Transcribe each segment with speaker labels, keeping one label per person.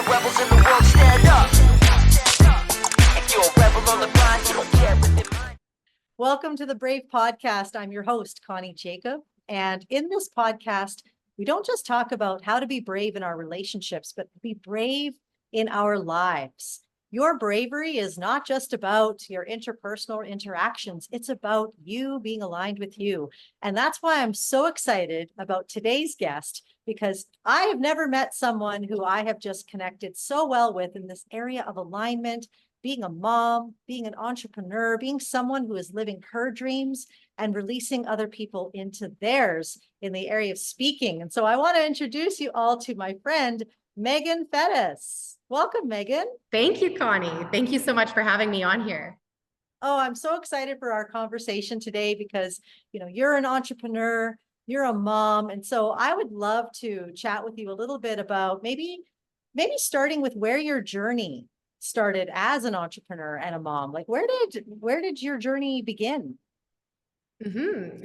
Speaker 1: rebels in the world, stand up. If you're a rebel on the grind, you don't care what they mind.
Speaker 2: Welcome to the Brave Podcast. I'm your host, Connie Jacob. And in this podcast, we don't just talk about how to be brave in our relationships, but be brave in our lives. Your bravery is not just about your interpersonal interactions. It's about you being aligned with you. And that's why I'm so excited about today's guest, because I have never met someone who I have just connected so well with in this area of alignment, being a mom, being an entrepreneur, being someone who is living her dreams and releasing other people into theirs in the area of speaking. And so I want to introduce you all to my friend, Meagan Fettes. Welcome, Meagan.
Speaker 3: Thank you, Connie. Thank you so much for having me on here.
Speaker 2: Oh, I'm so excited for our conversation today because, you're an entrepreneur, you're a mom. And so I would love to chat with you a little bit about maybe starting with where your journey started as an entrepreneur and a mom. Like where did your journey begin?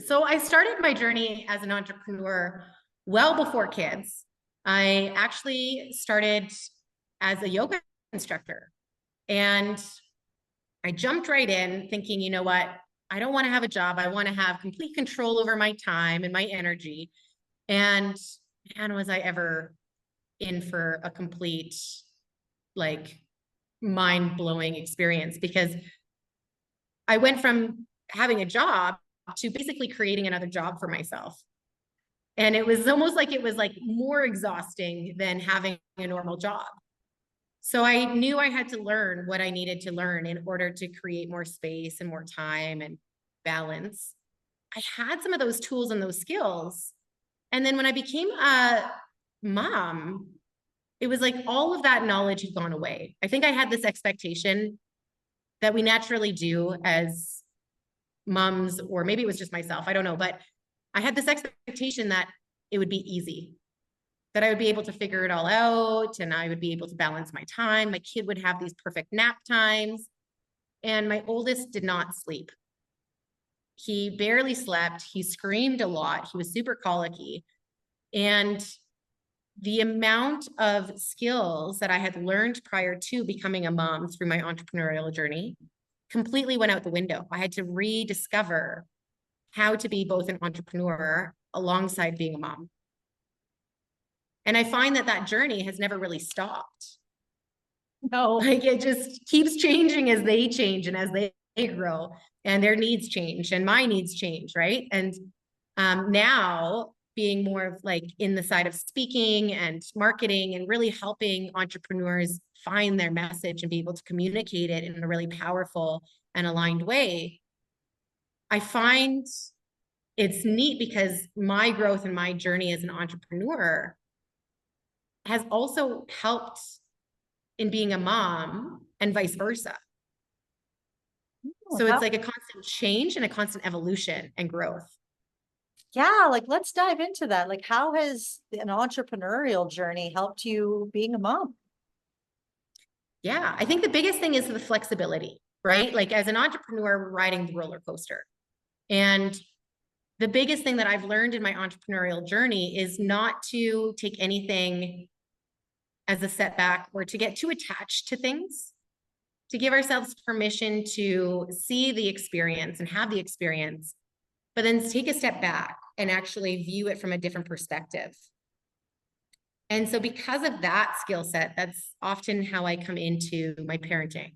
Speaker 3: So I started my journey as an entrepreneur well before kids. I actually started as a yoga instructor, and I jumped right in thinking, you know what? I don't want to have a job. I want to have complete control over my time and my energy. And man, was I ever in for a complete, mind-blowing experience, because I went from having a job to basically creating another job for myself. And it was almost like it was more exhausting than having a normal job. So I knew I had to learn what I needed to learn in order to create more space and more time and balance. I had some of those tools and those skills. And then when I became a mom, it was like all of that knowledge had gone away. I think I had this expectation that we naturally do as moms, or maybe it was just myself, I don't know, but I had this expectation that it would be easy, that I would be able to figure it all out, and I would be able to balance my time. My kid would have these perfect nap times, and my oldest did not sleep. He barely slept. He screamed a lot. He was super colicky. And the amount of skills that I had learned prior to becoming a mom through my entrepreneurial journey completely went out the window. I had to rediscover how to be both an entrepreneur alongside being a mom. And I find that journey has never really stopped.
Speaker 2: No.
Speaker 3: It just keeps changing as they change and as they grow, and their needs change and my needs change, right? And now being more of in the side of speaking and marketing and really helping entrepreneurs find their message and be able to communicate it in a really powerful and aligned way, I find it's neat because my growth and my journey as an entrepreneur has also helped in being a mom and vice versa. So it's like a constant change and a constant evolution and growth.
Speaker 2: Yeah, let's dive into that. How has an entrepreneurial journey helped you being a mom?
Speaker 3: Yeah, I think the biggest thing is the flexibility, right? As an entrepreneur, we're riding the roller coaster. And the biggest thing that I've learned in my entrepreneurial journey is not to take anything as a setback or to get too attached to things, to give ourselves permission to see the experience and have the experience, but then take a step back and actually view it from a different perspective. And so because of that skill set, that's often how I come into my parenting.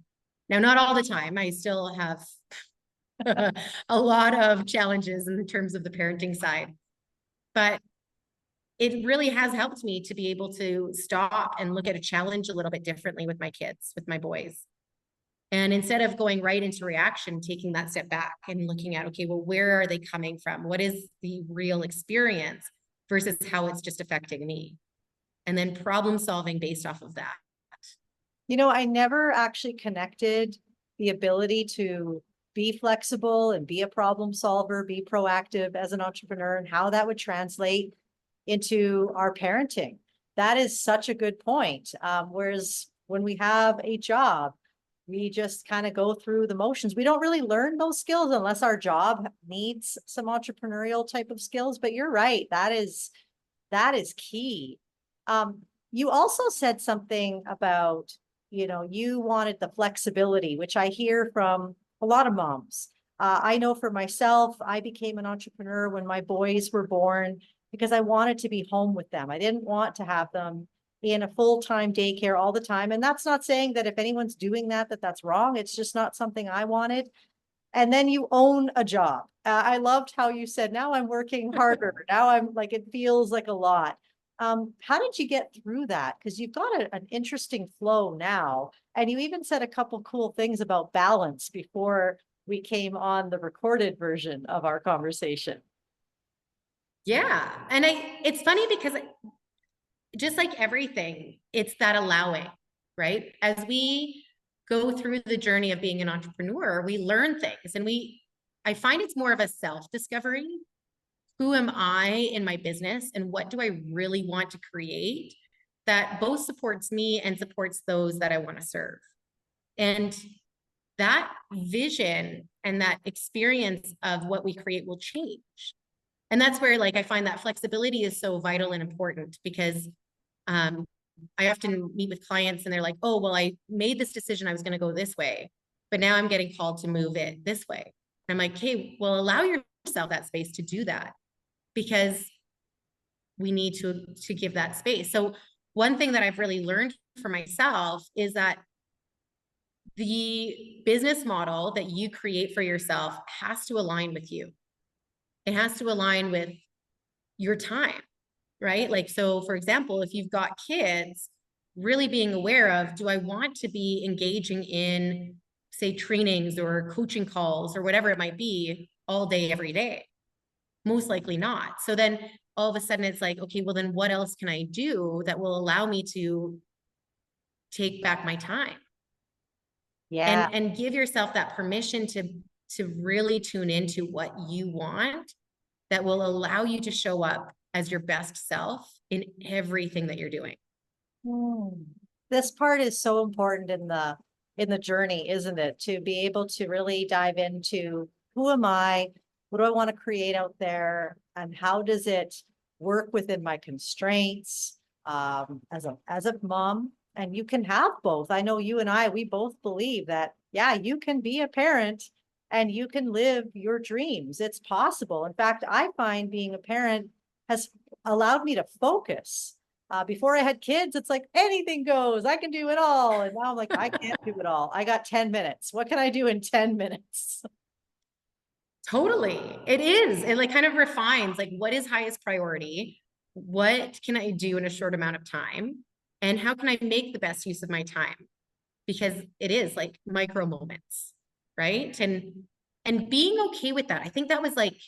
Speaker 3: Now, not all the time. I still have a lot of challenges in terms of the parenting side, but it really has helped me to be able to stop and look at a challenge a little bit differently with my kids, with my boys. And instead of going right into reaction, taking that step back and looking at, okay, well, where are they coming from? What is the real experience versus how it's just affecting me? And then problem solving based off of that.
Speaker 2: I never actually connected the ability to be flexible and be a problem solver, be proactive as an entrepreneur, and how that would translate into our parenting. That is such a good point. Whereas when we have a job, we just kind of go through the motions. We don't really learn those skills unless our job needs some entrepreneurial type of skills. But you're right. That is key. you also said something about, you wanted the flexibility, which I hear from a lot of moms. I know for myself, I became an entrepreneur when my boys were born because I wanted to be home with them. I didn't want to have them in a full-time daycare all the time. And that's not saying that if anyone's doing that, that's wrong. It's just not something I wanted. And then you own a job. I loved how you said, now I'm working harder. Now I'm like, it feels like a lot. How did you get through that? Because you've got an interesting flow now. And you even said a couple cool things about balance before we came on the recorded version of our conversation.
Speaker 3: Yeah. And it's funny because just like everything, it's that allowing, right? As we go through the journey of being an entrepreneur, we learn things and I find it's more of a self-discovery. Who am I in my business and what do I really want to create that both supports me and supports those that I want to serve? And that vision and that experience of what we create will change. And that's where like I find that flexibility is so vital and important because I often meet with clients and they're like, oh, well, I made this decision I was going to go this way, but now I'm getting called to move it this way. And I'm like, hey, well, allow yourself that space to do that because we need to give that space. So one thing that I've really learned for myself is that the business model that you create for yourself has to align with you. It has to align with your time, right? Like, so for example, if you've got kids, really being aware of, do I want to be engaging in, say, trainings or coaching calls or whatever it might be all day, every day? Most likely not. So then all of a sudden it's like, okay, well then what else can I do that will allow me to take back my time?
Speaker 2: Yeah.
Speaker 3: And give yourself that permission to really tune into what you want that will allow you to show up as your best self in everything that you're doing.
Speaker 2: This part is so important in the journey, isn't it? To be able to really dive into who am I? What do I want to create out there? And how does it work within my constraints as a mom? And you can have both. I know you and I, we both believe that, yeah, you can be a parent and you can live your dreams. It's possible. In fact, I find being a parent has allowed me to focus. Before I had kids, it's like anything goes. I can do it all. And now I'm like, I can't do it all. I got 10 minutes. What can I do in 10 minutes?
Speaker 3: Totally. It is. It like kind of refines like what is highest priority? What can I do in a short amount of time? And how can I make the best use of my time? Because it is like micro moments, right? And being okay with that. I think that was like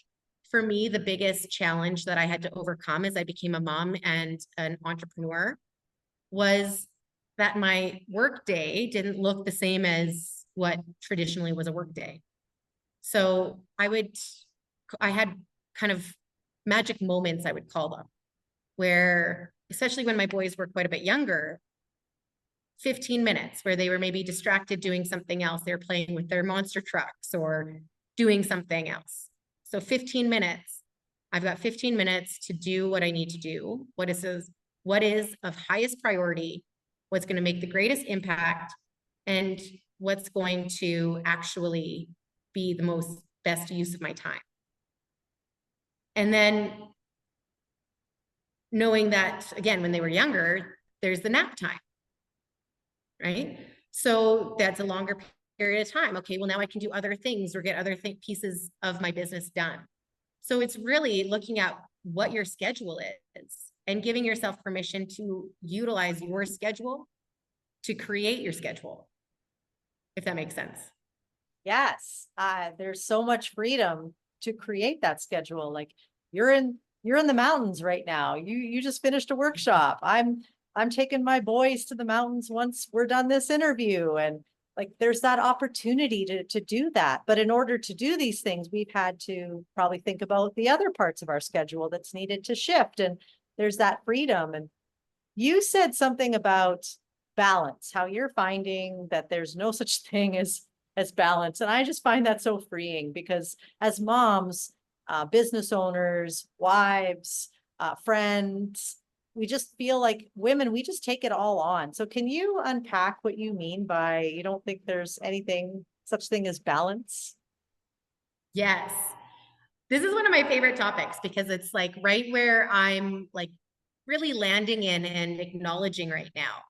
Speaker 3: for me the biggest challenge that I had to overcome as I became a mom and an entrepreneur was that my work day didn't look the same as what traditionally was a work day. So I had kind of magic moments, I would call them, where, especially when my boys were quite a bit younger, 15 minutes where they were maybe distracted doing something else. They were playing with their monster trucks or doing something else. So 15 minutes, I've got 15 minutes to do what I need to do. What is of highest priority, what's going to make the greatest impact, and what's going to actually be the most best use of my time. And then knowing that, again, when they were younger, there's the nap time, right? So that's a longer period of time. Okay, well, now I can do other things or get other pieces of my business done. So it's really looking at what your schedule is and giving yourself permission to utilize your schedule to create your schedule, if that makes sense.
Speaker 2: Yes. There's so much freedom to create that schedule. Like you're in the mountains right now. You just finished a workshop. I'm taking my boys to the mountains once we're done this interview. And like there's that opportunity to do that. But in order to do these things, we've had to probably think about the other parts of our schedule that's needed to shift. And there's that freedom. And you said something about balance, how you're finding that there's no such thing as balance. And I just find that so freeing because as moms, business owners, wives, friends, we just feel like women, we just take it all on. So can you unpack what you mean by you don't think there's anything such thing as balance?
Speaker 3: Yes. This is one of my favorite topics because it's like right where I'm like really landing in and acknowledging right now.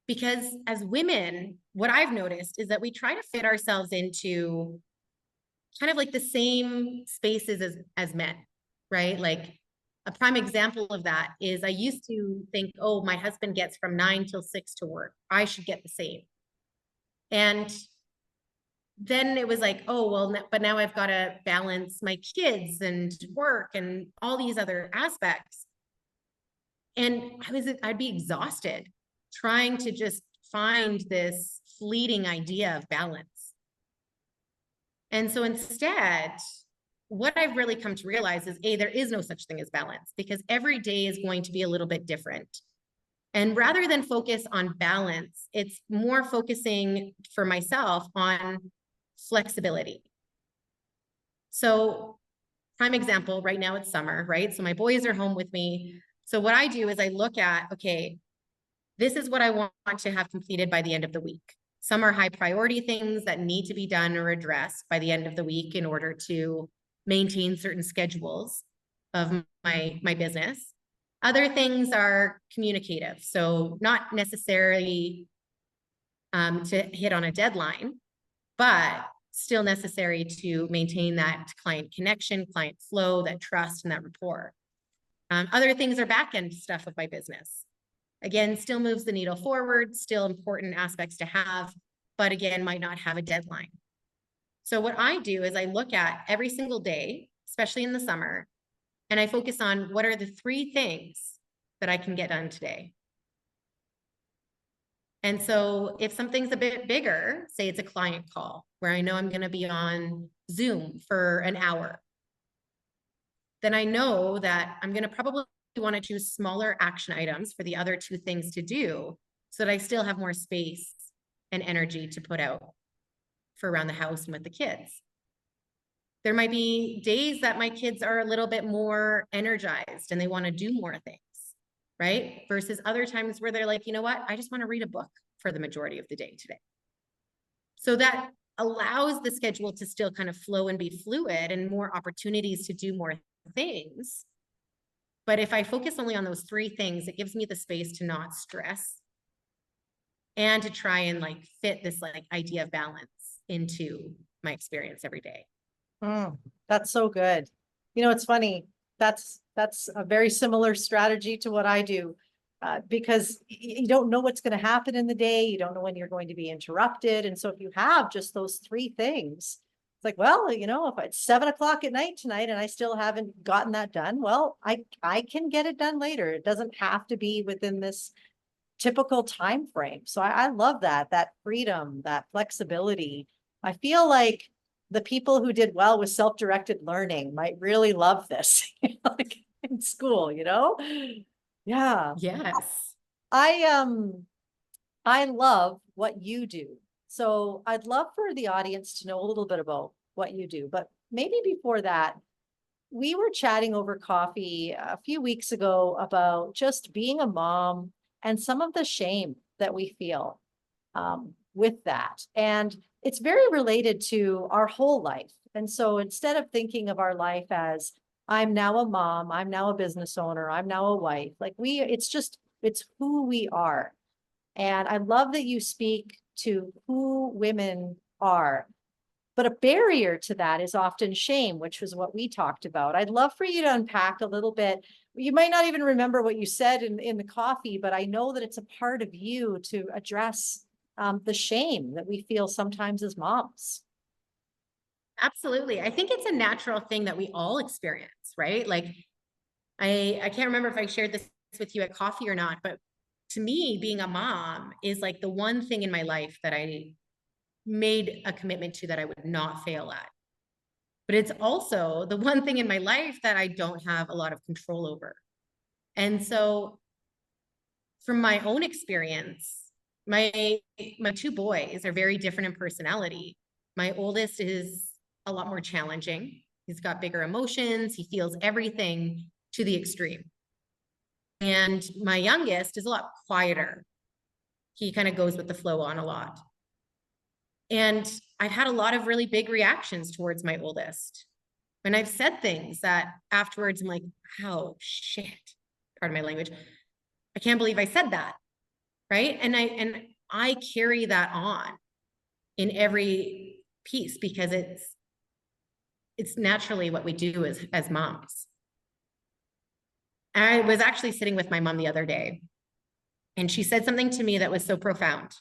Speaker 3: Because as women, what I've noticed is that we try to fit ourselves into kind of like the same spaces as men, right? Like a prime example of that is I used to think, oh, my husband gets from 9 till 6 to work. I should get the same. And then it was like, oh, well, but now I've got to balance my kids and work and all these other aspects. And I'd be exhausted trying to just find this fleeting idea of balance. And so instead, what I've really come to realize is, there is no such thing as balance because every day is going to be a little bit different. And rather than focus on balance, it's more focusing for myself on flexibility. So prime example, right now it's summer, right? So my boys are home with me. So what I do is I look at, okay, this is what I want to have completed by the end of the week. Some are high priority things that need to be done or addressed by the end of the week in order to maintain certain schedules of my business. Other things are communicative. So not necessarily to hit on a deadline, but still necessary to maintain that client connection, client flow, that trust, and that rapport. Other things are back-end stuff of my business. Again, still moves the needle forward, still important aspects to have, but again, might not have a deadline. So what I do is I look at every single day, especially in the summer, and I focus on what are the 3 things that I can get done today. And so if something's a bit bigger, say it's a client call where I know I'm going to be on Zoom for an hour, then I know that I'm going to probably want to choose smaller action items for the other 2 things to do so that I still have more space and energy to put out for around the house and with the kids. There might be days that my kids are a little bit more energized and they want to do more things, right? Versus other times where they're like, you know what? I just want to read a book for the majority of the day today. So that allows the schedule to still kind of flow and be fluid and more opportunities to do more things. But if I focus only on those 3 things, it gives me the space to not stress and to try and like fit this like idea of balance into my experience every day.
Speaker 2: That's so good. You know, it's funny. That's a very similar strategy to what I do because you don't know what's going to happen in the day. You don't know when you're going to be interrupted. And so if you have just those 3 things, it's like, well, you know, if it's 7 o'clock at night tonight and I still haven't gotten that done, well, I can get it done later. It doesn't have to be within this typical time frame. So I love that freedom, that flexibility. I feel like the people who did well with self-directed learning might really love this, like in school, you know? Yeah.
Speaker 3: Yes.
Speaker 2: I love what you do. So I'd love for the audience to know a little bit about what you do, but maybe before that, we were chatting over coffee a few weeks ago about just being a mom and some of the shame that we feel with that. And it's very related to our whole life. And so instead of thinking of our life as I'm now a mom, I'm now a business owner, I'm now a wife, like it's who we are. And I love that you speak to who women are. But a barrier to that is often shame, which was what we talked about. I'd love for you to unpack a little bit. You might not even remember what you said in the coffee, but I know that it's a part of you to address the shame that we feel sometimes as moms.
Speaker 3: Absolutely. I think it's a natural thing that we all experience, right? Like I can't remember if I shared this with you at coffee or not, but to me, being a mom is like the one thing in my life that I made a commitment to that I would not fail at. But it's also the one thing in my life that I don't have a lot of control over. And so from my own experience, my 2 boys are very different in personality. My oldest is a lot more challenging. He's got bigger emotions. He feels everything to the extreme. And my youngest is a lot quieter. He kind of goes with the flow on a lot. And I've had a lot of really big reactions towards my oldest. And I've said things that afterwards I'm like, oh shit, pardon my language. I can't believe I said that. Right. And I carry that on in every piece because it's naturally what we do as moms. I was actually sitting with my mom the other day, and she said something to me that was so profound.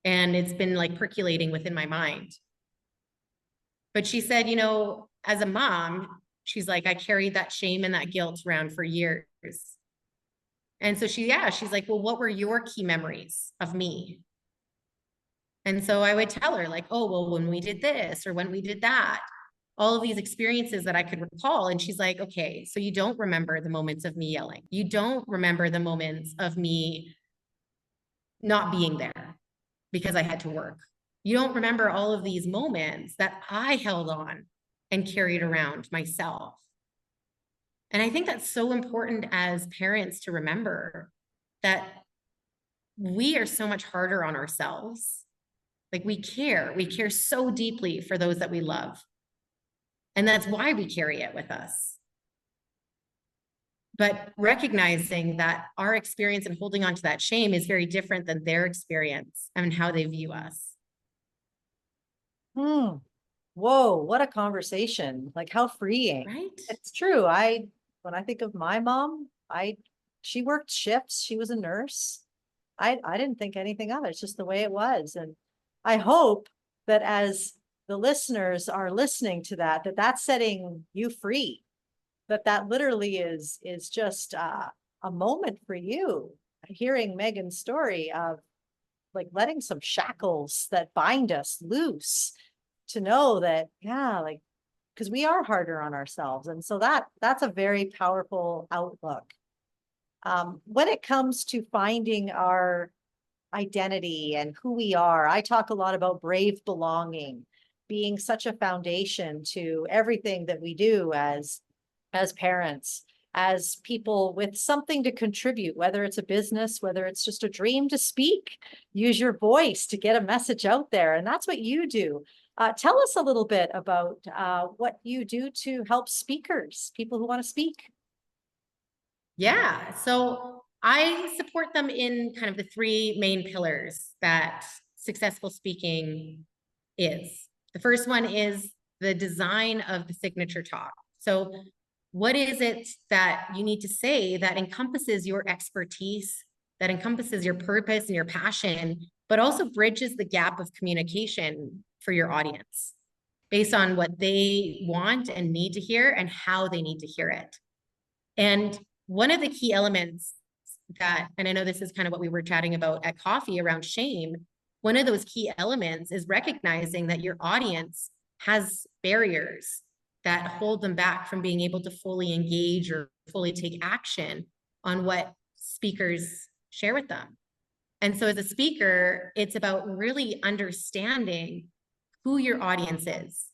Speaker 3: And it's been like percolating within my mind. But she said, you know, as a mom, she's like, I carried that shame and that guilt around for years. And so she's like, well, what were your key memories of me? And so I would tell her like, oh, well, when we did this or when we did that, all of these experiences that I could recall. And she's like, okay, so you don't remember the moments of me yelling. You don't remember the moments of me not being there because I had to work. You don't remember all of these moments that I held on and carried around myself. And I think that's so important as parents to remember that we are so much harder on ourselves. Like we care so deeply for those that we love. And that's why we carry it with us. But recognizing that our experience and holding on to that shame is very different than their experience and how they view us.
Speaker 2: Hmm. Whoa, what a conversation. Like how freeing.
Speaker 3: Right?
Speaker 2: It's true. When I think of my mom, she worked shifts. She was a nurse. I didn't think anything of it. It's just the way it was. And I hope that as the listeners are listening to that, that's setting you free, that literally is just a moment for you. Hearing Meagan's story of like letting some shackles that bind us loose, to know that, yeah, like, because we are harder on ourselves. And so that's a very powerful outlook. When it comes to finding our identity and who we are, I talk a lot about brave belonging being such a foundation to everything that we do as parents, as people with something to contribute, whether it's a business, whether it's just a dream to speak, use your voice to get a message out there. And that's what you do. Tell us a little bit about what you do to help speakers, people who want to speak.
Speaker 3: Yeah. So I support them in kind of the three main pillars that successful speaking is. The first one is the design of the signature talk. So what is it that you need to say that encompasses your expertise, that encompasses your purpose and your passion, but also bridges the gap of communication for your audience based on what they want and need to hear and how they need to hear it. And one of the key elements that, and I know this is kind of what we were chatting about at coffee around shame, one of those key elements is recognizing that your audience has barriers that hold them back from being able to fully engage or fully take action on what speakers share with them. And so as a speaker, it's about really understanding who your audience is.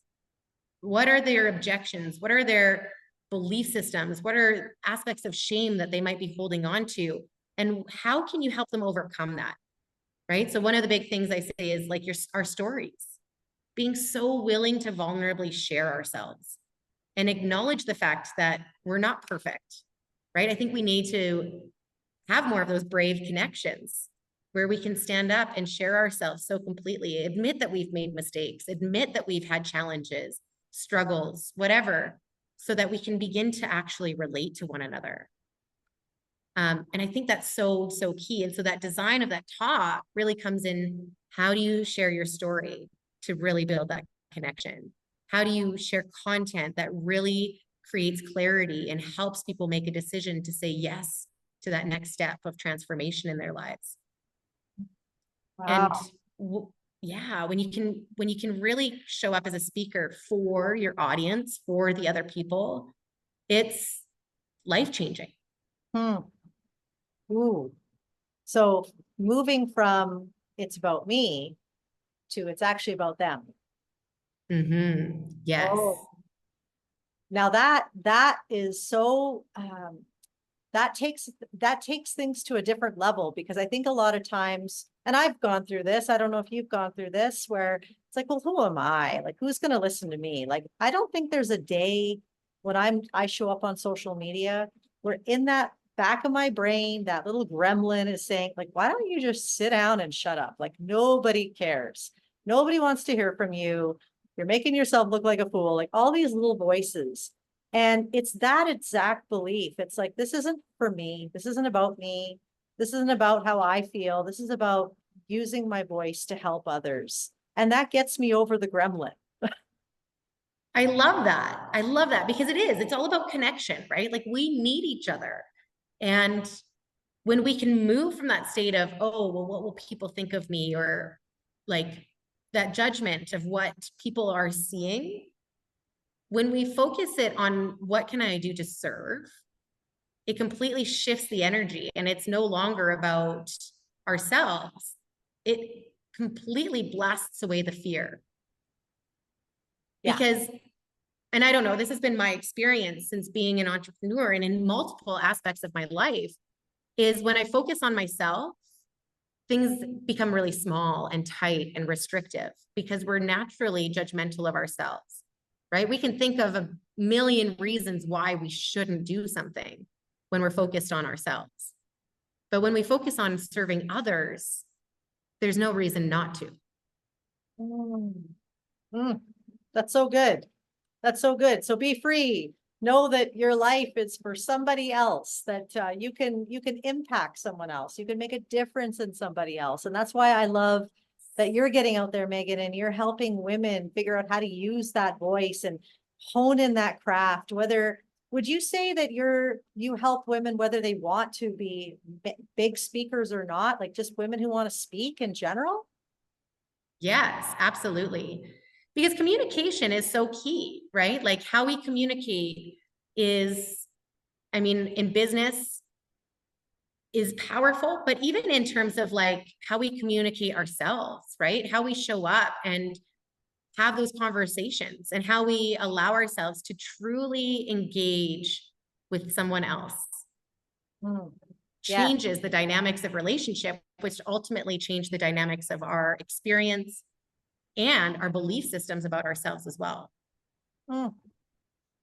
Speaker 3: What are their objections? What are their belief systems? What are aspects of shame that they might be holding on to? And how can you help them overcome that? Right? So one of the big things I say is like our stories, being so willing to vulnerably share ourselves and acknowledge the fact that we're not perfect, right? I think we need to have more of those brave connections where we can stand up and share ourselves so completely, admit that we've made mistakes, admit that we've had challenges, struggles, whatever, so that we can begin to actually relate to one another. And I think that's so key. And so that design of that talk really comes in, how do you share your story to really build that connection? How do you share content that really creates clarity and helps people make a decision to say yes to that next step of transformation in their lives?
Speaker 2: Wow.
Speaker 3: And yeah, when you can really show up as a speaker for your audience, for the other people, it's life-changing.
Speaker 2: Ooh. So moving from it's about me to it's actually about them.
Speaker 3: Yes.
Speaker 2: Oh. Now that is so that takes things to a different level, because I think a lot of times, and I've gone through this, I don't know if you've gone through this, where it's like, well, who am I? Like, who's going to listen to me? Like, I don't think there's a day when I show up on social media where in that back of my brain, that little gremlin is saying, like, why don't you just sit down and shut up? Like, nobody cares. Nobody wants to hear from you. You're making yourself look like a fool, like all these little voices. And it's that exact belief. It's like, this isn't for me. This isn't about me. This isn't about how I feel. This is about using my voice to help others. And that gets me over the gremlin.
Speaker 3: I love that. I love that because it is. It's all about connection, right? Like we need each other. And when we can move from that state of, oh, well, what will people think of me? Or like that judgment of what people are seeing, when we focus it on what can I do to serve, it completely shifts the energy and it's no longer about ourselves. It completely blasts away the fear.
Speaker 2: Yeah.
Speaker 3: Because, and I don't know, this has been my experience since being an entrepreneur and in multiple aspects of my life, is when I focus on myself, things become really small and tight and restrictive because we're naturally judgmental of ourselves, right? We can think of a million reasons why we shouldn't do something when we're focused on ourselves. But when we focus on serving others, there's no reason not to.
Speaker 2: That's so good. That's so good. So be free. Know that your life is for somebody else, that you can impact someone else. You can make a difference in somebody else. And that's why I love that you're getting out there, Meagan, and you're helping women figure out how to use that voice and hone in that craft. Would you say that you help women whether they want to be big speakers or not, like just women who want to speak in general?
Speaker 3: Yes, absolutely. Because communication is so key, right? Like how we communicate is, I mean, in business is powerful, but even in terms of like how we communicate ourselves, right? How we show up and have those conversations and how we allow ourselves to truly engage with someone else
Speaker 2: Yeah.
Speaker 3: changes the dynamics of relationship, which ultimately change the dynamics of our experience and our belief systems about ourselves as well.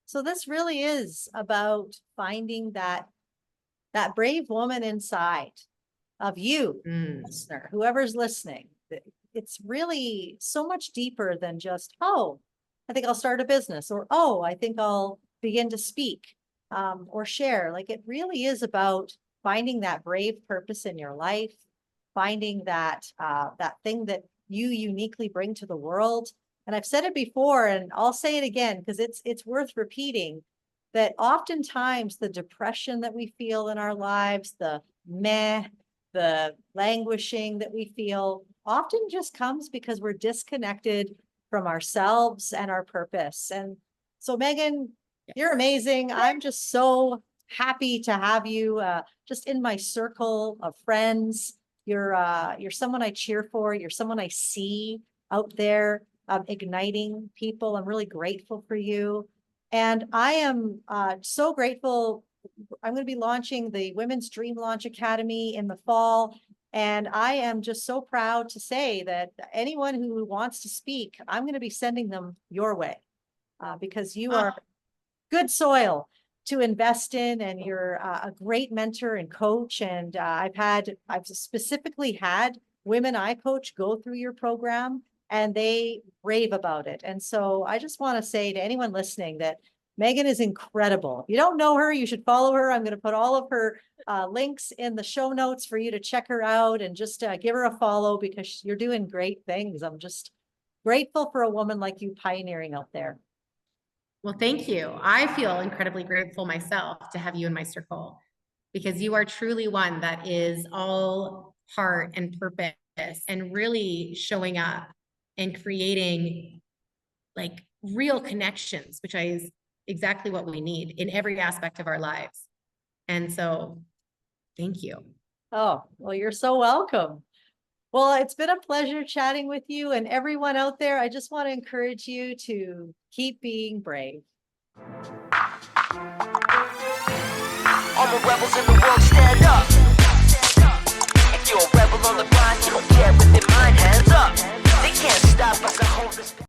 Speaker 2: So this really is about finding that brave woman inside of you, listener, whoever's listening. It's really so much deeper than just, oh, I think I'll start a business, or, oh, I think I'll begin to speak or share. Like it really is about finding that brave purpose in your life, finding that thing that you uniquely bring to the world. And I've said it before, and I'll say it again, because it's worth repeating, that oftentimes the depression that we feel in our lives, the languishing that we feel, often just comes because we're disconnected from ourselves and our purpose. And so, Meagan, you're amazing. I'm just so happy to have you just in my circle of friends. You're someone I cheer for. You're someone I see out there igniting people. I'm really grateful for you. And I am so grateful. I'm going to be launching the Women's Dream Launch Academy in the fall. And I am just so proud to say that anyone who wants to speak, I'm going to be sending them your way because you are good soil to invest in, and you're a great mentor and coach. And I've specifically had women I coach go through your program, and they rave about it. And so I just want to say to anyone listening that Meagan is incredible. If you don't know her, you should follow her. I'm going to put all of her links in the show notes for you to check her out and just give her a follow, because you're doing great things. I'm just grateful for a woman like you pioneering out there.
Speaker 3: Well, thank you. I feel incredibly grateful myself to have you in my circle, because you are truly one that is all heart and purpose and really showing up and creating like real connections, which is exactly what we need in every aspect of our lives. And so thank you.
Speaker 2: Oh, well, you're so welcome. Well, it's been a pleasure chatting with you, and everyone out there. I just want to encourage you to keep being brave.
Speaker 1: All the rebels in the world stand up.